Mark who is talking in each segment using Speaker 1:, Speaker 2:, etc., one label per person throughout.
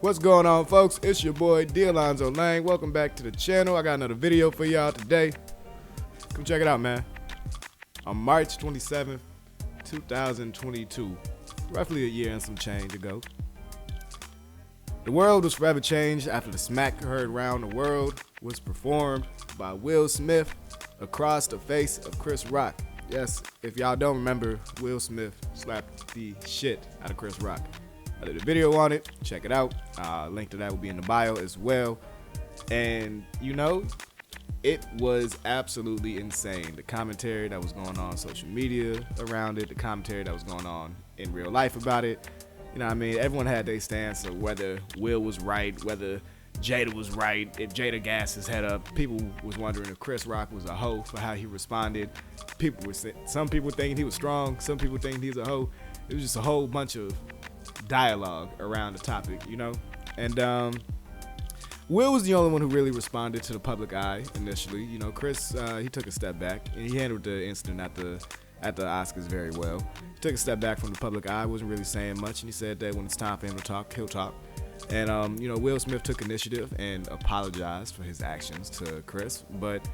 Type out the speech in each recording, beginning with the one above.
Speaker 1: What's going on, folks? It's your boy D'Alonzo Lang. Welcome back to the channel. I got another video for y'all today. Come check it out, man. On March 27th, 2022, roughly a year and some change ago, the world was forever changed after the smack heard round the world was performed by Will Smith across the face of Chris Rock. Yes, if y'all don't remember, Will Smith slapped the shit out of Chris Rock. I did a video on it. Check it out. Link to that will be in the bio as well. And, you know, it was absolutely insane. The commentary that was going on social media around it, the commentary that was going on in real life about it. You know what I mean? Everyone had their stance of whether Will was right, whether Jada was right, if Jada gassed his head up. People was wondering if Chris Rock was a hoe for how he responded. Some people thinking he was strong, some people thinking he's a hoe. It was just a whole bunch of dialogue around the topic, you know? And Will was the only one who really responded to the public eye initially. You know, Chris, he took a step back, and he handled the incident at the Oscars very well. He took a step back from the public eye, wasn't really saying much, and he said that when it's time for him to talk, he'll talk. And, you know, Will Smith took initiative and apologized for his actions to Chris. But,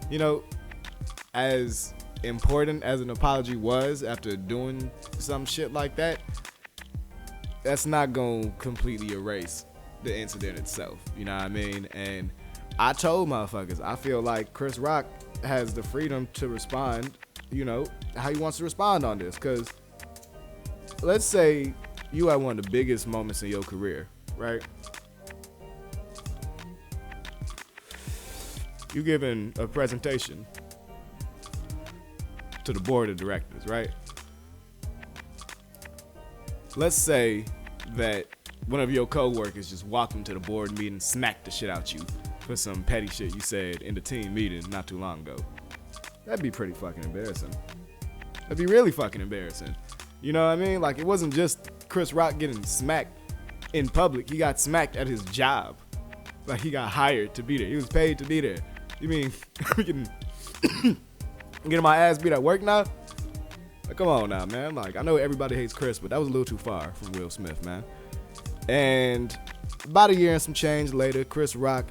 Speaker 1: you know, as important as an apology was after doing some shit like that, that's not gonna completely erase the incident itself, you know what I mean? And I told motherfuckers, I feel like Chris Rock has the freedom to respond, you know, how he wants to respond on this. Because let's say you had one of the biggest moments in your career, right? You giving a presentation to the board of directors, right? Let's say that one of your co-workers just walked into the board meeting and smacked the shit out you for some petty shit you said in the team meeting not too long ago. That'd be pretty fucking embarrassing. That'd be really fucking embarrassing. You know what I mean? Like, it wasn't just Chris Rock getting smacked in public. He got smacked at his job. Like, he got hired to be there. He was paid to be there. You mean I'm getting my ass beat at work now? Like, come on now, man. Like, I know everybody hates Chris, but that was a little too far from Will Smith, man. And about a year and some change later, Chris Rock,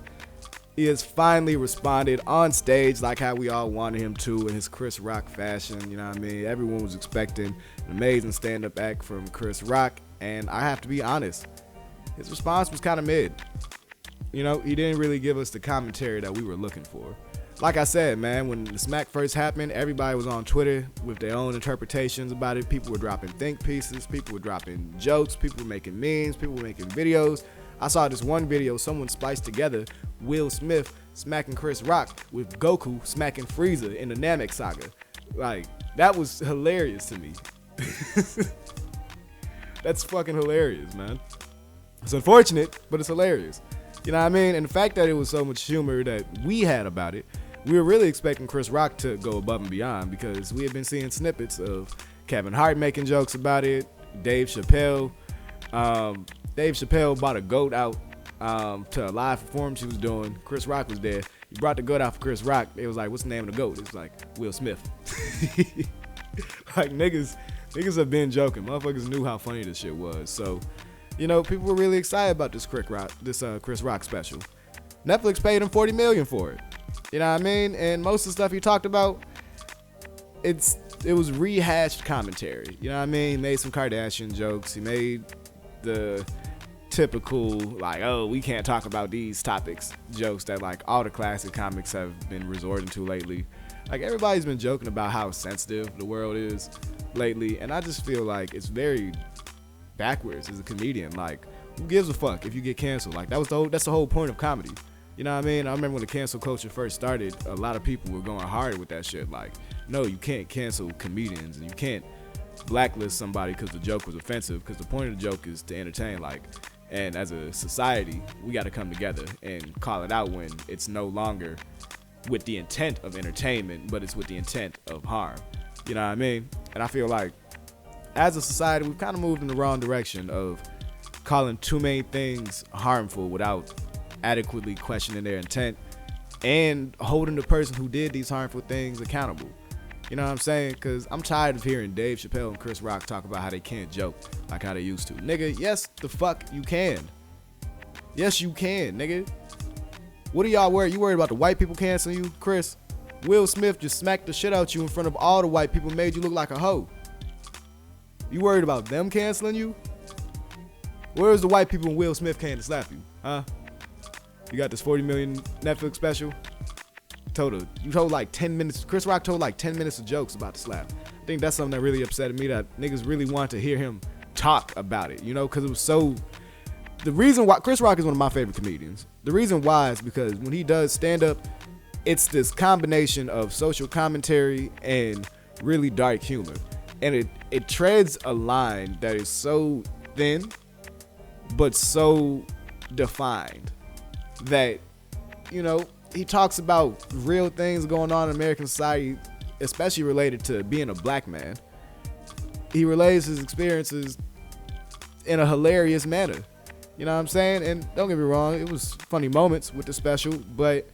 Speaker 1: he has finally responded on stage like how we all wanted him to in his Chris Rock fashion. You know what I mean? Everyone was expecting an amazing stand-up act from Chris Rock, and I have to be honest, his response was kind of mid. You know, he didn't really give us the commentary that we were looking for. Like I said, man, when the smack first happened, everybody was on Twitter with their own interpretations about it. People were dropping think pieces, people were dropping jokes, people were making memes, people were making videos. I saw this one video, someone spliced together Will Smith smacking Chris Rock with Goku smacking Frieza in the Namek saga. Like, that was hilarious to me. That's fucking hilarious, man. It's unfortunate, but it's hilarious. You know what I mean? And the fact that it was so much humor that we had about it, we were really expecting Chris Rock to go above and beyond, because we had been seeing snippets of Kevin Hart making jokes about it, Dave Chappelle. Dave Chappelle brought a goat out to a live performance he was doing. Chris Rock was there. He brought the goat out for Chris Rock. It was like, what's the name of the goat? It was like, Will Smith. Like, niggas have been joking. Motherfuckers knew how funny this shit was. So, you know, people were really excited about this Chris Rock special. Netflix paid him $40 million for it. You know what I mean? And most of the stuff he talked about, it was rehashed commentary. You know what I mean? He made some Kardashian jokes. He made the typical, like, oh, we can't talk about these topics jokes that, like, all the classic comics have been resorting to lately. Like, everybody's been joking about how sensitive the world is lately, and I just feel like it's very backwards as a comedian. Like, who gives a fuck if you get canceled? Like, that's the whole point of comedy. You know what I mean? I remember when the cancel culture first started, a lot of people were going hard with that shit. Like, no, you can't cancel comedians, and you can't blacklist somebody because the joke was offensive, because the point of the joke is to entertain. Like, and as a society, we got to come together and call it out when it's no longer with the intent of entertainment, but it's with the intent of harm. You know what I mean? And I feel like as a society, we've kind of moved in the wrong direction of calling too many things harmful without adequately questioning their intent and holding the person who did these harmful things accountable. You know what I'm saying? Because I'm tired of hearing Dave Chappelle and Chris Rock talk about how they can't joke like how they used to. Nigga, yes, the fuck you can. Yes, you can, nigga. What are y'all worried? You worried about the white people canceling you, Chris? Will Smith just smacked the shit out you in front of all the white people, made you look like a hoe. You worried about them canceling you? Where's the white people when Will Smith came to slap you? Huh? You got this 40 million Netflix special? You told like 10 minutes. Chris Rock told like 10 minutes of jokes about the slap. I think that's something that really upset me, that niggas really want to hear him talk about it, you know, because it was so. The reason why Chris Rock is one of my favorite comedians. The reason why is because when he does stand up, it's this combination of social commentary and really dark humor. And it treads a line that is so thin, but so defined that, you know, he talks about real things going on in American society, especially related to being a black man. He relays his experiences in a hilarious manner. You know what I'm saying? And don't get me wrong, it was funny moments with the special, but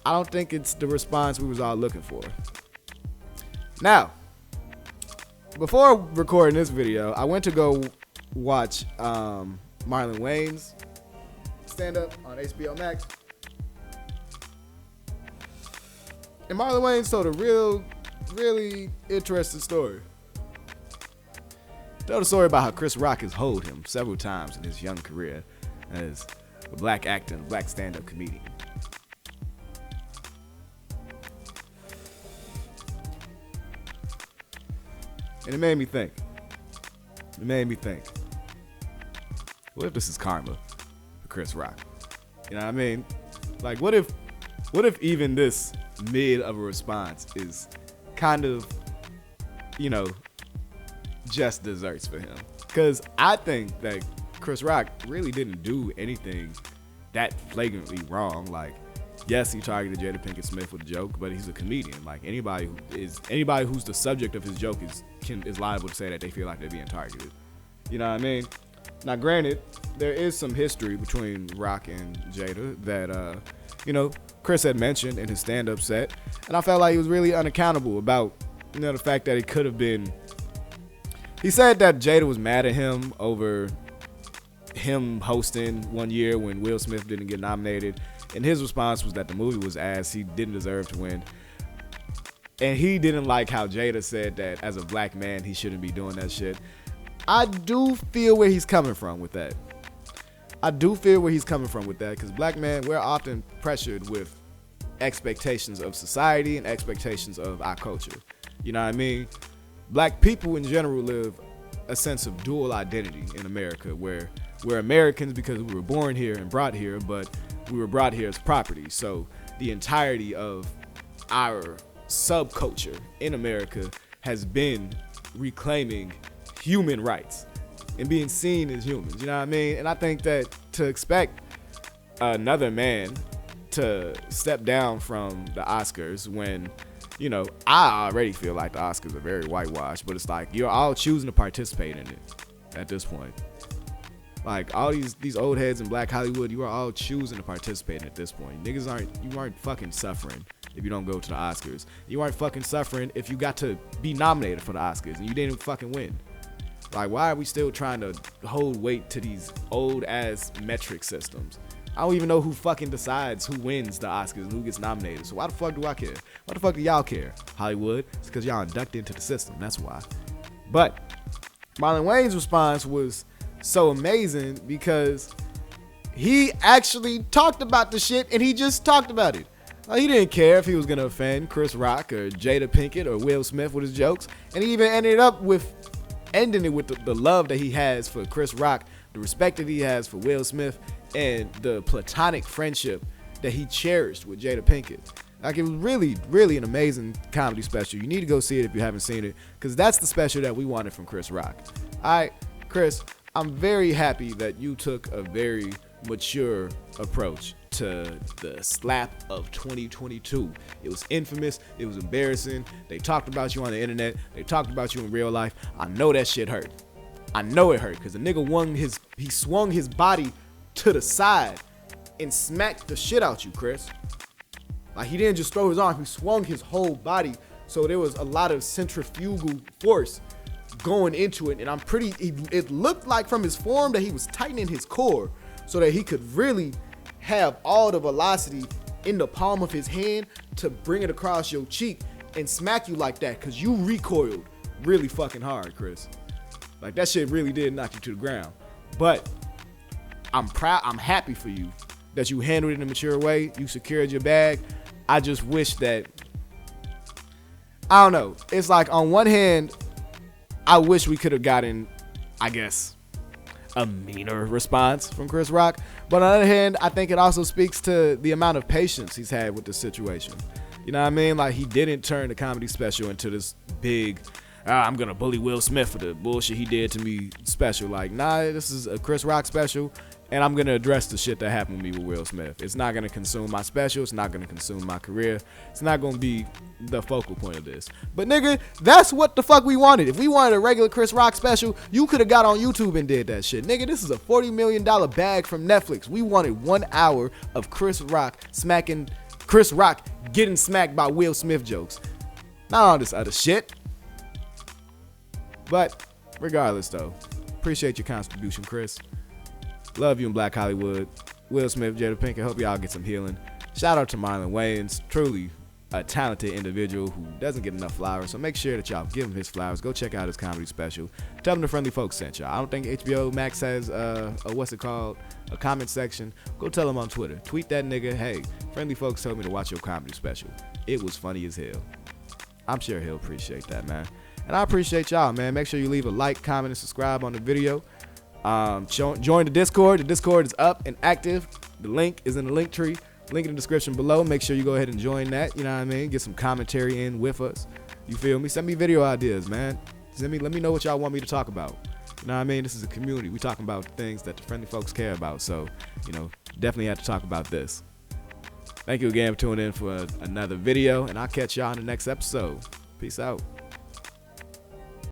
Speaker 1: I don't think it's the response we was all looking for. Now, before recording this video, I went to go watch Marlon Wayans stand up on HBO Max. And Marlon Wayans told a really interesting story. He told a story about how Chris Rock has hoed him several times in his young career as a black actor and a black stand-up comedian. And it made me think. What if this is karma for Chris Rock? You know what I mean? Like, what if even this mid of a response is kind of, you know, just desserts for him? Because I think that Chris Rock really didn't do anything that flagrantly wrong. Like, yes, he targeted Jada Pinkett Smith with a joke, but he's a comedian. Like, anybody who's the subject of his joke is liable to say that they feel like they're being targeted. You know what I mean? Now, granted, there is some history between Rock and Jada that, you know, Chris had mentioned in his stand-up set, and I felt like he was really unaccountable about, you know, the fact that it could have been. He said that Jada was mad at him over him hosting one year when Will Smith didn't get nominated, and his response was that the movie was ass, he didn't deserve to win. And he didn't like how Jada said that as a black man he shouldn't be doing that shit. I do feel where he's coming from with that. Because black men, we're often pressured with expectations of society and expectations of our culture. You know what I mean? Black people in general live a sense of dual identity in America, where we're Americans because we were born here and brought here, but we were brought here as property. So the entirety of our subculture in America has been reclaiming human rights and being seen as humans. You know what I mean? And I think that to expect another man to step down from the Oscars when, you know, I already feel like the Oscars are very whitewashed, but it's like you're all choosing to participate in it at this point. Like, all these old heads in Black Hollywood, you are all choosing to participate at this point. You aren't fucking suffering if you don't go to the Oscars. You aren't fucking suffering if you got to be nominated for the Oscars and you didn't fucking win. Like, why are we still trying to hold weight to these old ass metric systems? I don't even know who fucking decides who wins the Oscars and who gets nominated. So why the fuck do I care? Why the fuck do y'all care? Hollywood? It's because y'all inducted into the system. That's why. But Marlon Wayans' response was so amazing because he actually talked about the shit and he just talked about it. He didn't care if he was going to offend Chris Rock or Jada Pinkett or Will Smith with his jokes. And he even ended up with ending it with the love that he has for Chris Rock, the respect that he has for Will Smith, and the platonic friendship that he cherished with Jada Pinkett. Like, it was really, really an amazing comedy special. You need to go see it if you haven't seen it, because that's the special that we wanted from Chris Rock. All right, Chris, I'm very happy that you took a very mature approach to the slap of 2022. It was infamous. It was embarrassing. They talked about you on the internet. They talked about you in real life. I know that shit hurt. I know it hurt because the nigga he swung his body to the side and smacked the shit out you, Chris. Like, he didn't just throw his arm. He swung his whole body. So there was a lot of centrifugal force going into it. And it looked like from his form that he was tightening his core. so that he could really have all the velocity in the palm of his hand to bring it across your cheek and smack you like that, because you recoiled really fucking hard, Chris. Like, that shit really did knock you to the ground. But I'm happy for you that you handled it in a mature way. You secured your bag. I just wish that, I don't know. It's like, on one hand, I wish we could have gotten, I guess, a meaner response from Chris Rock. But on the other hand, I think it also speaks to the amount of patience he's had with the situation. You know what I mean? Like, he didn't turn the comedy special into this big, I'm gonna bully Will Smith for the bullshit he did to me special. Like, nah, this is a Chris Rock special, and I'm gonna address the shit that happened with me with Will Smith. It's not gonna consume my special. It's not gonna consume my career. It's not gonna be the focal point of this. But nigga, that's what the fuck we wanted. If we wanted a regular Chris Rock special, you could have got on YouTube and did that shit. Nigga, this is a $40 million bag from Netflix. We wanted 1 hour of Chris Rock getting smacked by Will Smith jokes. Not all this other shit. But regardless, though, appreciate your contribution, Chris. Love you in Black Hollywood. Will Smith, Jada Pinkett, hope y'all get some healing. Shout out to Marlon Wayans, truly a talented individual who doesn't get enough flowers. So make sure that y'all give him his flowers. Go check out his comedy special. Tell him the friendly folks sent y'all. I don't think HBO Max has a comment section. Go tell him on Twitter. Tweet that nigga, hey, friendly folks told me to watch your comedy special. It was funny as hell. I'm sure he'll appreciate that, man. And I appreciate y'all, man. Make sure you leave a like, comment, and subscribe on the video. Join the Discord. The Discord is up and active. The link is in the link tree. Link in the description below. Make sure you go ahead and join that. You know what I mean? Get some commentary in with us. You feel me? Send me video ideas, man. Let me know what y'all want me to talk about. You know what I mean? This is a community. We talking about things that the friendly folks care about. So, you know, definitely have to talk about this. Thank you again for tuning in for another video, and I'll catch y'all in the next episode. Peace out.